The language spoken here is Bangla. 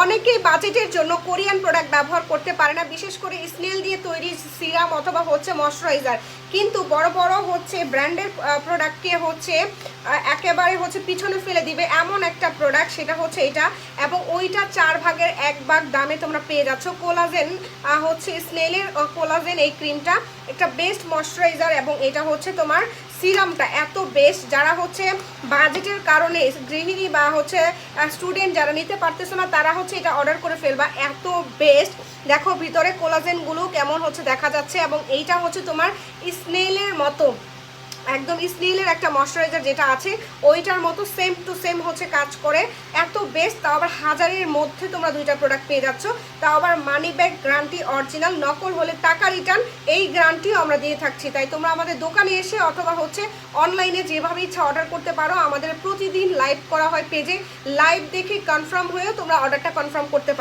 অনেকেই বাজেটের জন্য কোরিয়ান প্রোডাক্ট ব্যবহার করতে পারে না, বিশেষ করে স্নেল দিয়ে তৈরি সিরাম অথবা হচ্ছে ময়শ্চারাইজার, কিন্তু বড় বড় হচ্ছে ব্র্যান্ডের প্রোডাক্টকে হচ্ছে একেবারে হচ্ছে পিছনে ফেলে দিবে এমন একটা প্রোডাক্ট, সেটা হচ্ছে এটা। এবং ওইটা 4 ভাগের 1 ভাগ দামে তোমরা পেয়ে যাচ্ছ। কোলাজেন হচ্ছে স্নেলের কোলাজেন এই ক্রিমটা একটা বেস্ট ময়শ্চারাইজার, এবং এটা হচ্ছে তোমার সিরামটা এত বেস্ট, যারা হচ্ছে বাজেটের কারণে গৃহিণী বা হচ্ছে স্টুডেন্ট যারা নিতে পারতেছো না, তারা হচ্ছে এটা অর্ডার করে ফেলবা, এত বেস্ট। দেখো ভিতরে কোলাজেনগুলো কেমন হচ্ছে দেখা যাচ্ছে, এবং এইটা হচ্ছে তোমার স্নেলের মতো, একদম স্নেলের একটা ময়শ্চারাইজার যেটা আছে ওইটার মতো সেম টু সেম হচ্ছে কাজ করে, এত বেস্ট। তাও আবার 1000-এর মধ্যে তোমরা 2টা প্রোডাক্ট পেয়ে যাচ্ছ, তাও আবার মানি ব্যাক গ্যারান্টি, অরিজিনাল, নকল হলে টাকা রিটার্ন, এই গ্যারান্টিও আমরা দিয়ে থাকছি। তাই তোমরা আমাদের দোকানে এসে অথবা হচ্ছে অনলাইনে যেভাবে ইচ্ছা অর্ডার করতে পারো। আমাদের প্রতিদিন লাইভ করা হয় পেজে, লাইভ দেখে কনফার্ম হয়েও তোমরা অর্ডারটা কনফার্ম করতে পারো।